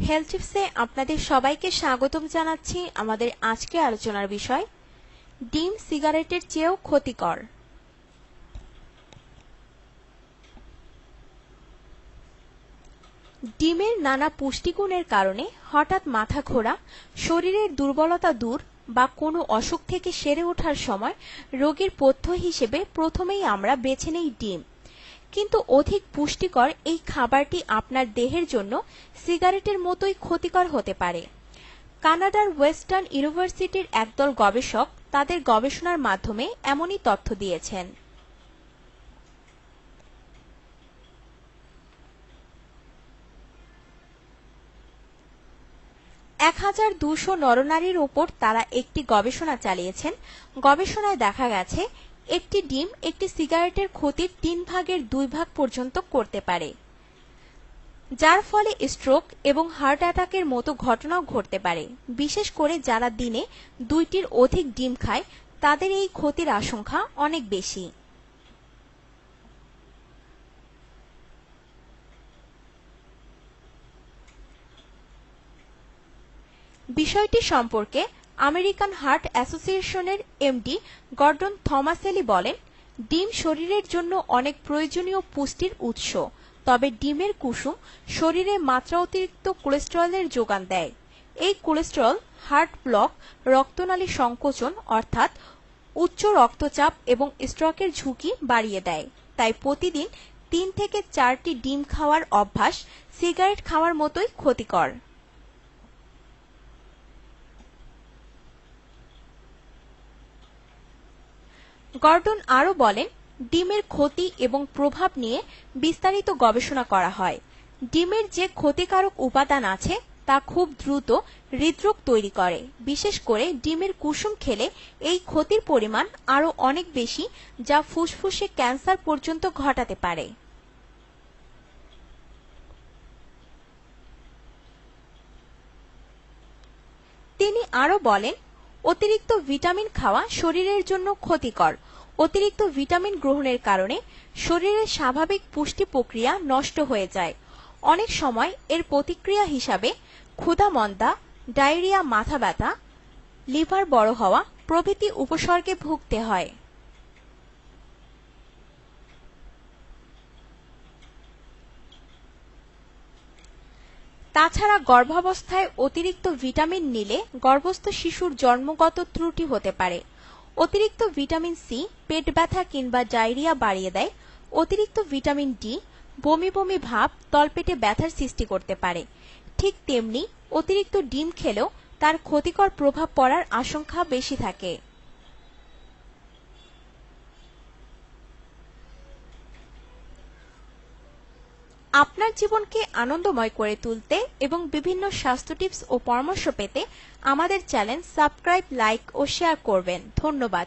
Health টিপসে আপনাদের সবাইকে স্বাগতম জানাচ্ছি। আমাদের আজকে আলোচনার বিষয় ডিম সিগারেটের চেয়েও ক্ষতিকর। ডিমের নানা পুষ্টিগুণের কারণে হঠাৎ মাথা ঘোরা, শরীরের দুর্বলতা দূর বা কোনো অসুখ থেকে সেরে ওঠার সময় রোগীর পথ্য হিসেবে প্রথমেই আমরা বেছে নেই ডিম। কিন্তু অধিক পুষ্টিকর এই খাবারটি আপনার দেহের জন্য সিগারেটের মতোই ক্ষতিকর হতে পারে। কানাডার ওয়েস্টার্ন ইউনিভার্সিটির একদল গবেষক তাদের গবেষণার মাধ্যমে এমনই তথ্য দিয়েছেন। এক 1200 নরনারীর উপর তারা একটি গবেষণা চালিয়েছেন। গবেষণায় দেখা গেছে একটি ডিম একটি সিগারেটের ক্ষতির 3 ভাগের 2 ভাগ পর্যন্ত করতে পারে, যার ফলে স্ট্রোক এবং হার্ট অ্যাটাকের মতো ঘটনাও ঘটতে পারে। বিশেষ করে যারা দিনে 2টির অধিক ডিম খায় তাদের এই ক্ষতির আশঙ্কা অনেক বেশি। বিষয়টি সম্পর্কে আমেরিকান হার্ট অ্যাসোসিয়েশনের এমডি গর্ডন থমাসেলি বলেন, ডিম শরীরের জন্য অনেক প্রয়োজনীয় পুষ্টির উৎস, তবে ডিমের কুসুম শরীরে মাত্রাতিরিক্ত কোলেস্টেরলের যোগান দেয়। এই কোলেস্টেরল হার্ট ব্লক, রক্তনালী সংকোচন অর্থাৎ উচ্চ রক্তচাপ এবং স্ট্রোকের ঝুঁকি বাড়িয়ে দেয়। তাই প্রতিদিন 3 থেকে 4টি ডিম খাওয়ার অভ্যাস সিগারেট খাওয়ার মতোই ক্ষতিকর। গর্ডন আরও বলেন, ডিমের ক্ষতি এবং প্রভাব নিয়ে বিস্তারিত গবেষণা করা হয়। ডিমের যে ক্ষতিকারক উপাদান আছে তা খুব দ্রুত হৃদরোগ তৈরি করে। বিশেষ করে ডিমের কুসুম খেলে এই ক্ষতির পরিমাণ আরও অনেক বেশি, যা ফুসফুসে ক্যান্সার পর্যন্ত ঘটাতে পারে। তিনি আরও বলেন, অতিরিক্ত ভিটামিন খাওয়া শরীরের জন্য ক্ষতিকর। অতিরিক্ত ভিটামিন গ্রহণের কারণে শরীরের স্বাভাবিক পুষ্টি প্রক্রিয়া নষ্ট হয়ে যায়। অনেক সময় এর প্রতিক্রিয়া হিসাবে ক্ষুধা-মন্দা, ডায়রিয়া, মাথা ব্যথা, লিভার বড় হওয়া প্রভৃতি উপসর্গে ভুগতে হয়। তাছাড়া গর্ভাবস্থায় অতিরিক্ত ভিটামিন নিলে গর্ভস্থ শিশুর জন্মগত ত্রুটি হতে পারে। অতিরিক্ত ভিটামিন সি পেট ব্যথা কিংবা ডায়রিয়া বাড়িয়ে দেয়। অতিরিক্ত ভিটামিন ডি বমি বমি ভাব, তলপেটে ব্যথার সৃষ্টি করতে পারে। ঠিক তেমনি অতিরিক্ত ডিম খেলেও তার ক্ষতিকর প্রভাব পড়ার আশঙ্কা বেশি থাকে। আপনার জীবনকে আনন্দময় করে তুলতে এবং বিভিন্ন স্বাস্থ্য টিপস ও পরামর্শ পেতে আমাদের চ্যানেল সাবস্ক্রাইব, লাইক ও শেয়ার করবেন। ধন্যবাদ।